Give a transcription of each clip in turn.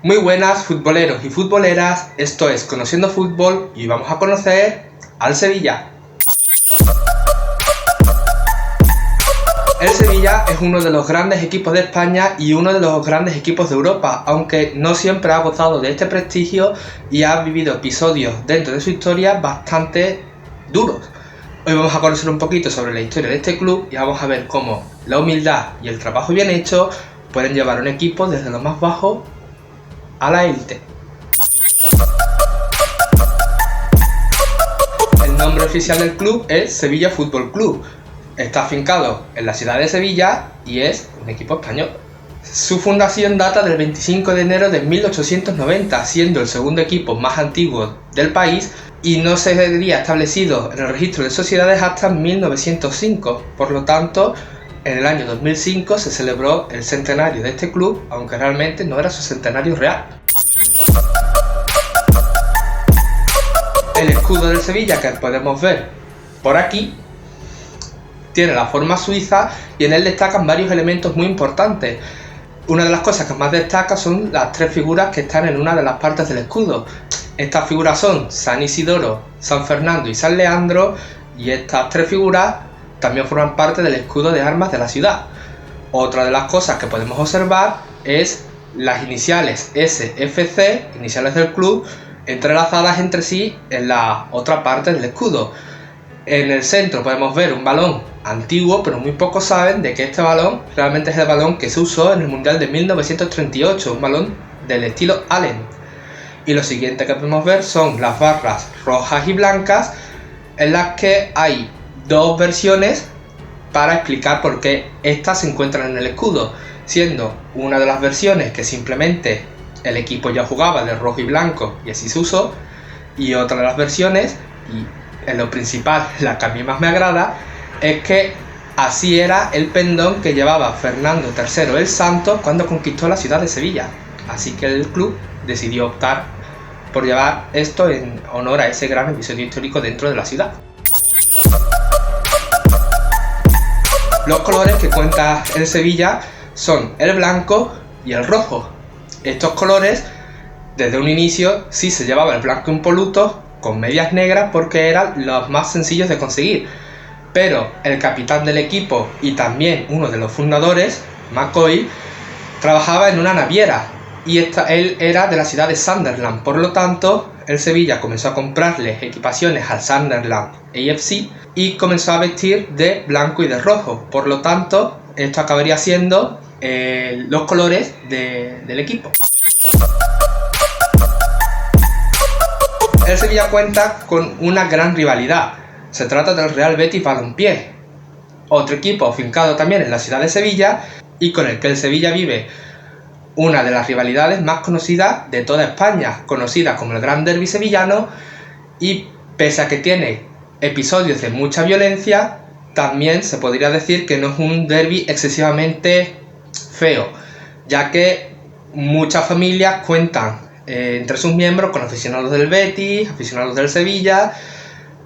Muy buenas futboleros y futboleras, esto es Conociendo Fútbol y vamos a conocer al Sevilla. El Sevilla es uno de los grandes equipos de España y uno de los grandes equipos de Europa, aunque no siempre ha gozado de este prestigio y ha vivido episodios dentro de su historia bastante duros. Hoy vamos a conocer un poquito sobre la historia de este club y vamos a ver cómo la humildad y el trabajo bien hecho pueden llevar a un equipo desde lo más bajo a la élite. El nombre oficial del club es Sevilla Fútbol Club. Está afincado en la ciudad de Sevilla y es un equipo español. Su fundación data del 25 de enero de 1890, siendo el segundo equipo más antiguo del país y no se vería establecido en el registro de sociedades hasta 1905. Por lo tanto, en el año 2005 se celebró el centenario de este club, aunque realmente no era su centenario real. El escudo del Sevilla, que podemos ver por aquí, tiene la forma suiza y en él destacan varios elementos muy importantes. Una de las cosas que más destaca son las tres figuras que están en una de las partes del escudo. Estas figuras son San Isidoro, San Fernando y San Leandro, y estas tres figuras también forman parte del escudo de armas de la ciudad. Otra de las cosas que podemos observar es las iniciales SFC, iniciales del club, entrelazadas entre sí en la otra parte del escudo. En el centro podemos ver un balón antiguo, pero muy pocos saben de que este balón realmente es el balón que se usó en el Mundial de 1938, un balón del estilo Allen. Y lo siguiente que podemos ver son las barras rojas y blancas, en las que hay dos versiones para explicar por qué estas se encuentran en el escudo, siendo una de las versiones que simplemente el equipo ya jugaba de rojo y blanco y así se usó, y otra de las versiones, y en lo principal la que a mí más me agrada, es que así era el pendón que llevaba Fernando III el Santo cuando conquistó la ciudad de Sevilla, así que el club decidió optar por llevar esto en honor a ese gran episodio histórico dentro de la ciudad. Los colores que cuenta el Sevilla son el blanco y el rojo. Estos colores, desde un inicio, sí se llevaba el blanco impoluto con medias negras porque eran los más sencillos de conseguir. Pero el capitán del equipo y también uno de los fundadores, McCoy, trabajaba en una naviera y él era de la ciudad de Sunderland. Por lo tanto, el Sevilla comenzó a comprarle equipaciones al Sunderland AFC y comenzó a vestir de blanco y de rojo. Por lo tanto, esto acabaría siendo los colores del equipo. El Sevilla cuenta con una gran rivalidad. Se trata del Real Betis Balompié, otro equipo afincado también en la ciudad de Sevilla y con el que el Sevilla vive una de las rivalidades más conocidas de toda España, conocida como el Gran Derbi sevillano, y pese a que tiene episodios de mucha violencia, también se podría decir que no es un derbi excesivamente feo, ya que muchas familias cuentan entre sus miembros con aficionados del Betis, aficionados del Sevilla,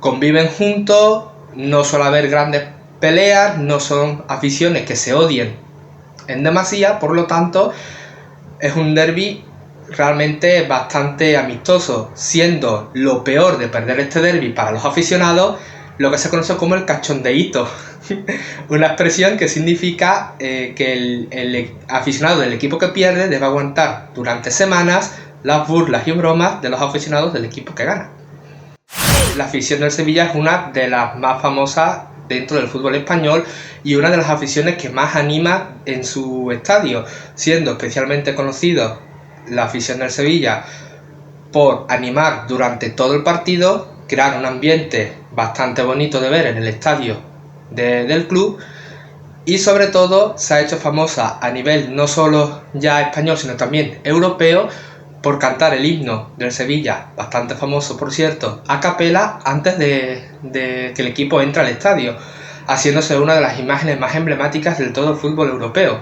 conviven juntos, no suele haber grandes peleas, no son aficiones que se odien en demasía, por lo tanto es un derbi realmente bastante amistoso, siendo lo peor de perder este derbi para los aficionados lo que se conoce como el cachondeíto, una expresión que significa que el aficionado del equipo que pierde debe aguantar durante semanas las burlas y bromas de los aficionados del equipo que gana. La afición del Sevilla es una de las más famosas dentro del fútbol español y una de las aficiones que más anima en su estadio, siendo especialmente conocido la afición del Sevilla por animar durante todo el partido, crear un ambiente bastante bonito de ver en el estadio del club y sobre todo se ha hecho famosa a nivel no solo ya español sino también europeo por cantar el himno del Sevilla, bastante famoso por cierto, a capela antes de que el equipo entre al estadio, haciéndose una de las imágenes más emblemáticas del todo el fútbol europeo.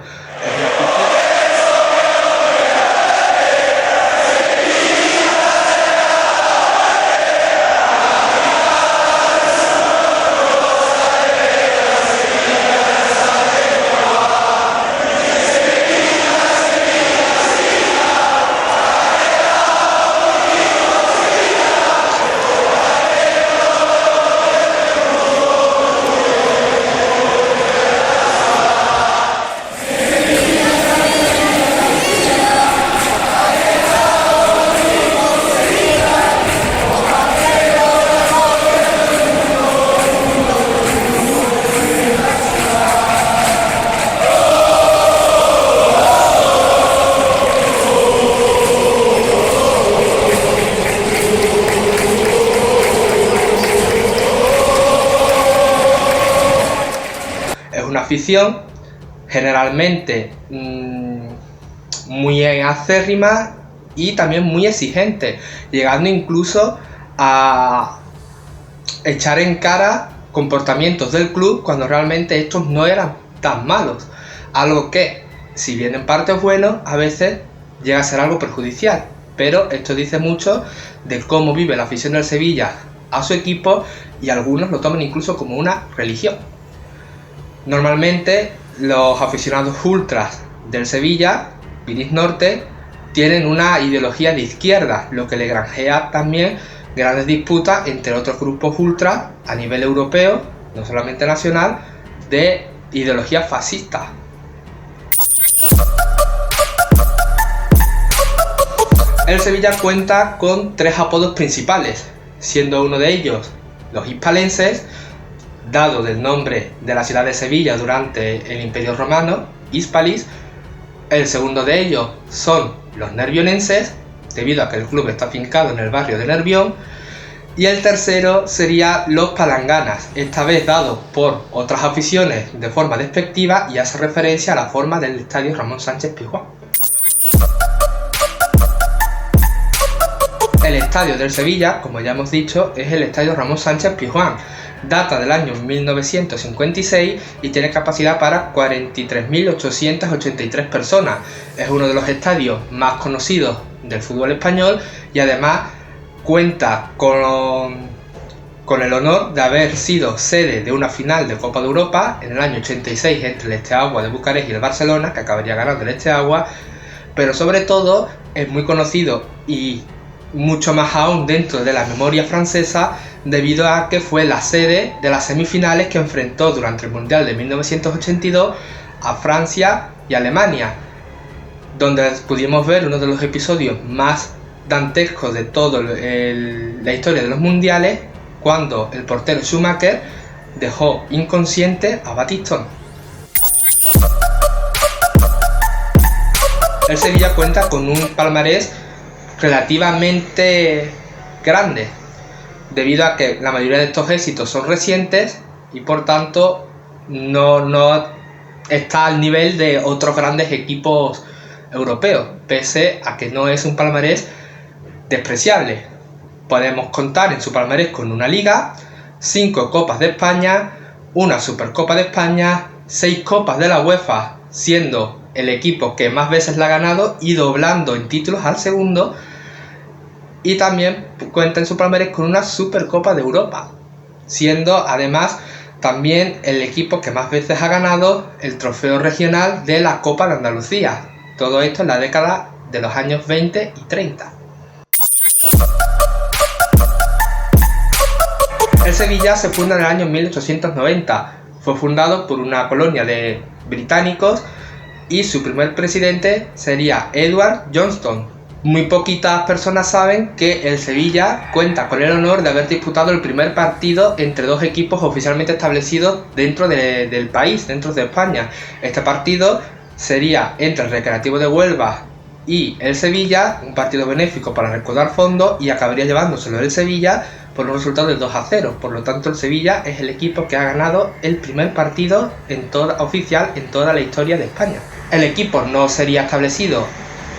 afición generalmente muy acérrima y también muy exigente, llegando incluso a echar en cara comportamientos del club cuando realmente estos no eran tan malos, algo que, si bien en parte es bueno, a veces llega a ser algo perjudicial, pero esto dice mucho de cómo vive la afición del Sevilla a su equipo, y algunos lo toman incluso como una religión. Normalmente los aficionados ultras del Sevilla, Iris Norte, tienen una ideología de izquierda, lo que le granjea también grandes disputas entre otros grupos ultras a nivel europeo, no solamente nacional, de ideología fascista. El Sevilla cuenta con 3 apodos principales, siendo uno de ellos los hispalenses, dado del nombre de la ciudad de Sevilla durante el Imperio Romano, Hispalis. El segundo de ellos son los nervionenses, debido a que el club está afincado en el barrio de Nervión. Y el tercero sería los palanganas, esta vez dado por otras aficiones de forma despectiva y hace referencia a la forma del estadio Ramón Sánchez Pizjuán. El estadio del Sevilla, como ya hemos dicho, es el estadio Ramón Sánchez Pizjuán. Data del año 1956 y tiene capacidad para 43.883 personas. Es uno de los estadios más conocidos del fútbol español y además cuenta con el honor de haber sido sede de una final de Copa de Europa en el año 86 entre el Steaua de Bucarest y el Barcelona, que acabaría ganando el Steaua, pero sobre todo es muy conocido y mucho más aún dentro de la memoria francesa, debido a que fue la sede de las semifinales que enfrentó durante el Mundial de 1982 a Francia y Alemania, donde pudimos ver uno de los episodios más dantescos de toda la historia de los mundiales, cuando el portero Schumacher dejó inconsciente a Batistón. El Sevilla cuenta con un palmarés relativamente grande, debido a que la mayoría de estos éxitos son recientes y por tanto no está al nivel de otros grandes equipos europeos, pese a que no es un palmarés despreciable. Podemos contar en su palmarés con una Liga, 5 Copas de España, una Supercopa de España, 6 Copas de la UEFA, siendo el equipo que más veces la ha ganado y doblando en títulos al segundo, y también cuenta en su palmarés con una Supercopa de Europa, siendo además también el equipo que más veces ha ganado el trofeo regional de la Copa de Andalucía. Todo esto en la década de los años 20 y 30. El Sevilla se funda en el año 1890. Fue fundado por una colonia de británicos y su primer presidente sería Edward Johnston. Muy poquitas personas saben que el Sevilla cuenta con el honor de haber disputado el primer partido entre dos equipos oficialmente establecidos dentro del país, dentro de España. Este partido sería entre el Recreativo de Huelva y el Sevilla, un partido benéfico para recaudar fondos, y acabaría llevándoselo el Sevilla por un resultado de 2-0. Por lo tanto, el Sevilla es el equipo que ha ganado el primer partido oficial en toda la historia de España. El equipo no sería establecido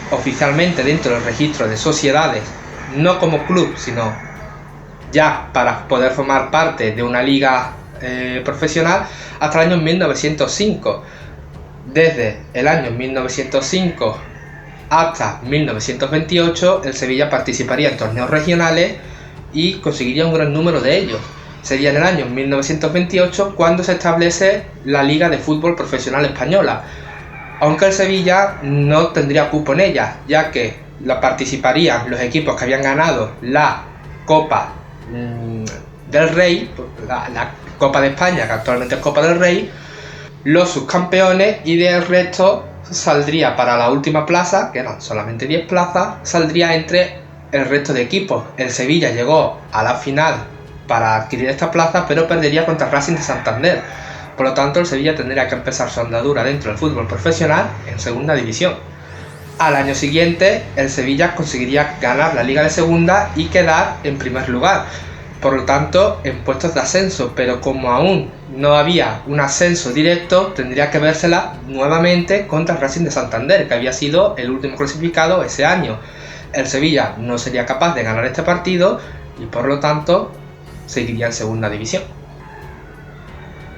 oficialmente dentro del registro de sociedades, no como club, sino ya para poder formar parte de una liga profesional, hasta el año 1905. Desde el año 1905 hasta 1928, el Sevilla participaría en torneos regionales y conseguiría un gran número de ellos. Sería en el año 1928 cuando se establece la Liga de Fútbol Profesional Española, aunque el Sevilla no tendría cupo en ella, ya que la participarían los equipos que habían ganado la Copa del Rey, la Copa de España, que actualmente es Copa del Rey, los subcampeones, y del resto saldría para la última plaza, que eran solamente 10 plazas, saldría entre el resto de equipos. El Sevilla llegó a la final para adquirir esta plaza, pero perdería contra Racing de Santander. Por lo tanto, el Sevilla tendría que empezar su andadura dentro del fútbol profesional en segunda división. Al año siguiente, el Sevilla conseguiría ganar la Liga de Segunda y quedar en primer lugar. por lo tanto en puestos de ascenso, pero como aún no había un ascenso directo, tendría que vérsela nuevamente contra el Racing de Santander, que había sido el último clasificado ese año. El Sevilla no sería capaz de ganar este partido y por lo tanto seguiría en segunda división.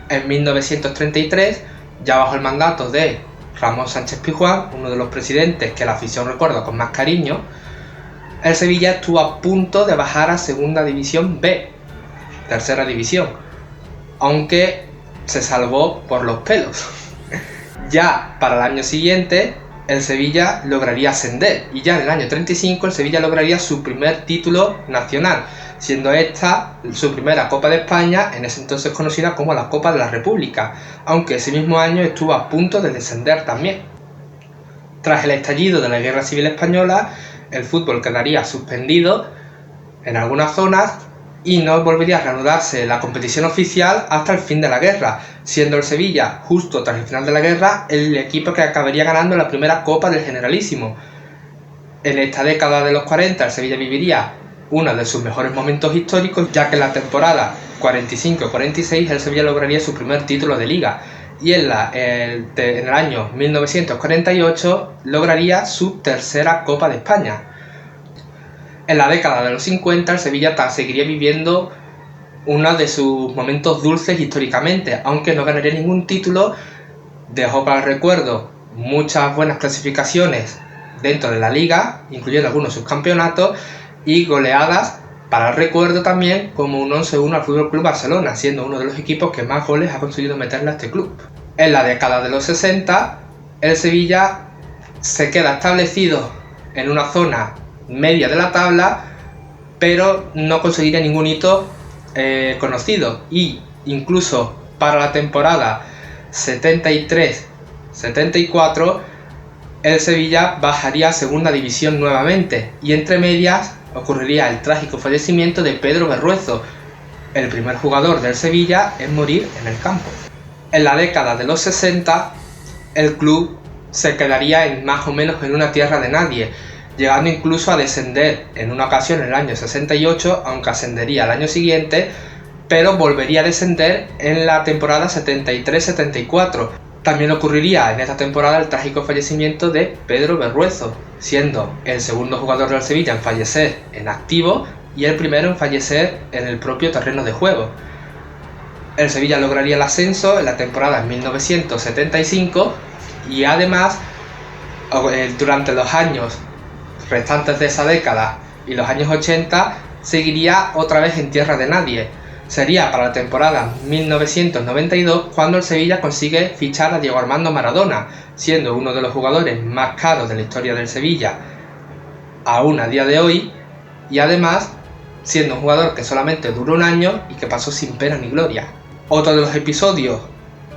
En 1933, ya bajo el mandato de Ramón Sánchez Pizjuán, uno de los presidentes que la afición recuerda con más cariño, el Sevilla estuvo a punto de bajar a Segunda División B, Tercera División, aunque se salvó por los pelos. Ya para el año siguiente, el Sevilla lograría ascender, y ya en el año 35 el Sevilla lograría su primer título nacional, siendo esta su primera Copa de España, en ese entonces conocida como la Copa de la República, aunque ese mismo año estuvo a punto de descender también. Tras el estallido de la Guerra Civil Española, el fútbol quedaría suspendido en algunas zonas y no volvería a reanudarse la competición oficial hasta el fin de la guerra, siendo el Sevilla, justo tras el final de la guerra, el equipo que acabaría ganando la primera Copa del Generalísimo. En esta década de los 40 el Sevilla viviría uno de sus mejores momentos históricos, ya que en la temporada 45-46 el Sevilla lograría su primer título de liga y en el año 1948 lograría su tercera Copa de España. En la década de los 50 el Sevilla seguiría viviendo uno de sus momentos dulces históricamente, aunque no ganaría ningún título. Dejó para el recuerdo muchas buenas clasificaciones dentro de la liga, incluyendo algunos subcampeonatos, y goleadas para el recuerdo también, como un 11-1 al FC Barcelona, siendo uno de los equipos que más goles ha conseguido meterle a este club. En la década de los 60 el Sevilla se queda establecido en una zona media de la tabla, pero no conseguiría ningún hito conocido, y incluso para la temporada 73-74 el Sevilla bajaría a Segunda División nuevamente, y entre medias ocurriría el trágico fallecimiento de Pedro Berruezo, el primer jugador del Sevilla en morir en el campo. En la década de los 60 el club se quedaría más o menos en una tierra de nadie, llegando incluso a descender en una ocasión en el año 68, aunque ascendería al año siguiente, pero volvería a descender en la temporada 73-74. También ocurriría en esta temporada el trágico fallecimiento de Pedro Berruezo, siendo el segundo jugador del Sevilla en fallecer en activo y el primero en fallecer en el propio terreno de juego. El Sevilla lograría el ascenso en la temporada 1975 y además durante los años restantes de esa década y los años 80 seguiría otra vez en tierra de nadie. Sería para la temporada 1992 cuando el Sevilla consigue fichar a Diego Armando Maradona, siendo uno de los jugadores más caros de la historia del Sevilla aún a día de hoy, y además siendo un jugador que solamente duró un año y que pasó sin pena ni gloria. Otro de los episodios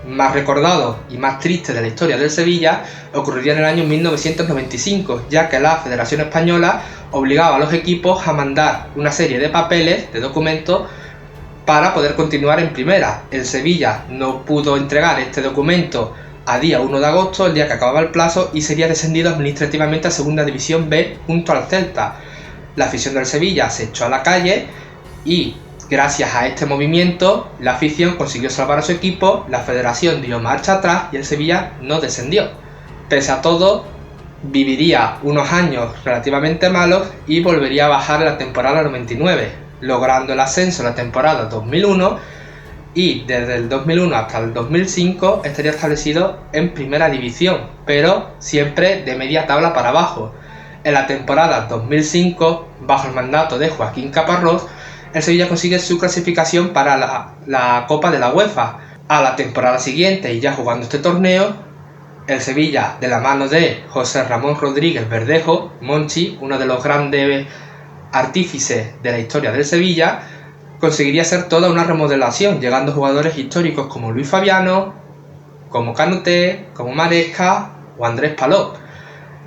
más recordados y más tristes de la historia del Sevilla ocurriría en el año 1995, ya que la Federación Española obligaba a los equipos a mandar una serie de papeles, de documentos, para poder continuar en primera. El Sevilla no pudo entregar este documento a día 1 de agosto, el día que acababa el plazo, y sería descendido administrativamente a Segunda División B junto al Celta. La afición del Sevilla se echó a la calle y gracias a este movimiento la afición consiguió salvar a su equipo, la federación dio marcha atrás y el Sevilla no descendió. Pese a todo, viviría unos años relativamente malos y volvería a bajar en la temporada 99, logrando el ascenso en la temporada 2001, y desde el 2001 hasta el 2005 estaría establecido en primera división, pero siempre de media tabla para abajo. En la temporada 2005, bajo el mandato de Joaquín Caparrós, el Sevilla consigue su clasificación para la Copa de la UEFA. A la temporada siguiente, y ya jugando este torneo, el Sevilla, de la mano de José Ramón Rodríguez Verdejo, Monchi, uno de los grandes artífices de la historia del Sevilla, conseguiría hacer toda una remodelación, llegando jugadores históricos como Luis Fabiano, como Canuté, como Maresca o Andrés Palop.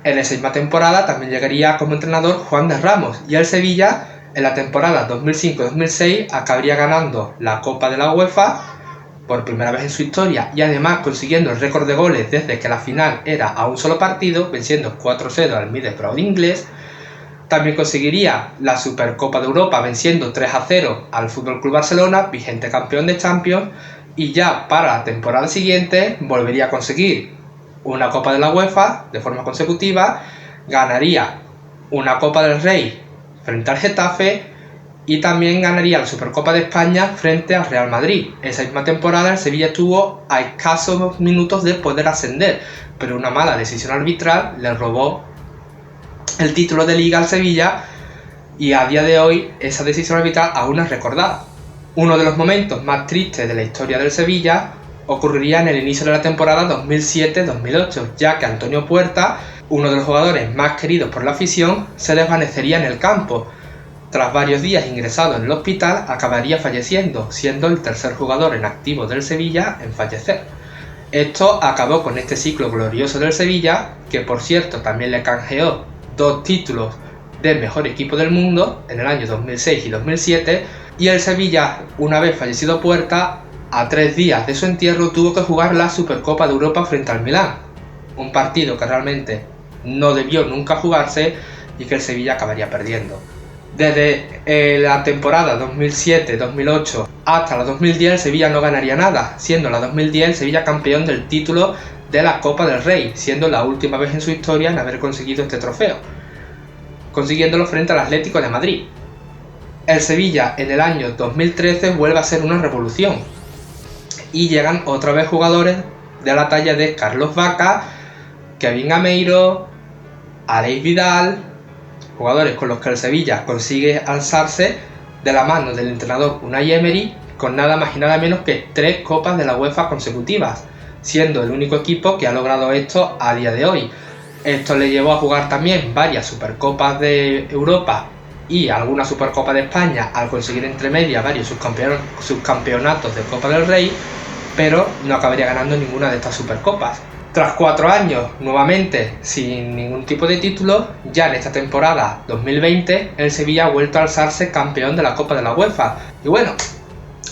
En esa misma temporada también llegaría como entrenador Juan de Ramos, y el Sevilla en la temporada 2005-2006 acabaría ganando la Copa de la UEFA por primera vez en su historia, y además consiguiendo el récord de goles desde que la final era a un solo partido, venciendo 4-0 al Middlesbrough inglés. También conseguiría la Supercopa de Europa venciendo 3-0 al FC Barcelona, vigente campeón de Champions, y ya para la temporada siguiente volvería a conseguir una Copa de la UEFA de forma consecutiva, ganaría una Copa del Rey frente al Getafe y también ganaría la Supercopa de España frente al Real Madrid. Esa misma temporada el Sevilla estuvo a escasos minutos de poder ascender, pero una mala decisión arbitral le robó el título de Liga al Sevilla y a día de hoy esa decisión arbitral aún es recordada. Uno de los momentos más tristes de la historia del Sevilla ocurriría en el inicio de la temporada 2007-2008, ya que Antonio Puerta, uno de los jugadores más queridos por la afición, se desvanecería en el campo. Tras varios días ingresado en el hospital, acabaría falleciendo, siendo el tercer jugador en activo del Sevilla en fallecer. Esto acabó con este ciclo glorioso del Sevilla, que por cierto también le canjeó 2 títulos de mejor equipo del mundo en el año 2006 y 2007, y el Sevilla, una vez fallecido Puerta, a 3 días de su entierro tuvo que jugar la Supercopa de Europa frente al Milán, un partido que realmente no debió nunca jugarse y que el Sevilla acabaría perdiendo. Desde la temporada 2007-2008 hasta la 2010 el Sevilla no ganaría nada, siendo la 2010 el Sevilla campeón del título de la Copa del Rey, siendo la última vez en su historia en haber conseguido este trofeo, consiguiéndolo frente al Atlético de Madrid. El Sevilla en el año 2013 vuelve a ser una revolución y llegan otra vez jugadores de la talla de Carlos Vaca, Kevin Gameiro, Aleix Vidal, jugadores con los que el Sevilla consigue alzarse de la mano del entrenador Unai Emery con nada más y nada menos que 3 copas de la UEFA consecutivas, siendo el único equipo que ha logrado esto a día de hoy. Esto le llevó a jugar también varias Supercopas de Europa y alguna Supercopa de España al conseguir entre medias varios subcampeonatos de Copa del Rey, pero no acabaría ganando ninguna de estas Supercopas. Tras 4 años, nuevamente sin ningún tipo de título, ya en esta temporada 2020 el Sevilla ha vuelto a alzarse campeón de la Copa de la UEFA. Y bueno,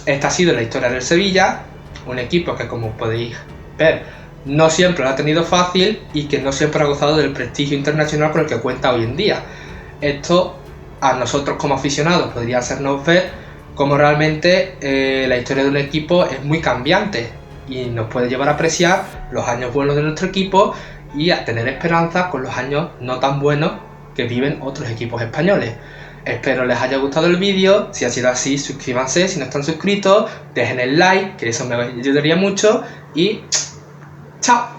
esta ha sido la historia del Sevilla, un equipo que, como podéis ver, no siempre lo ha tenido fácil y que no siempre ha gozado del prestigio internacional con el que cuenta hoy en día. Esto a nosotros como aficionados podría hacernos ver cómo realmente la historia de un equipo es muy cambiante y nos puede llevar a apreciar los años buenos de nuestro equipo y a tener esperanza con los años no tan buenos que viven otros equipos españoles. Espero les haya gustado el vídeo. Si ha sido así, suscríbanse si no están suscritos, dejen el like, que eso me ayudaría mucho, y ¡chao!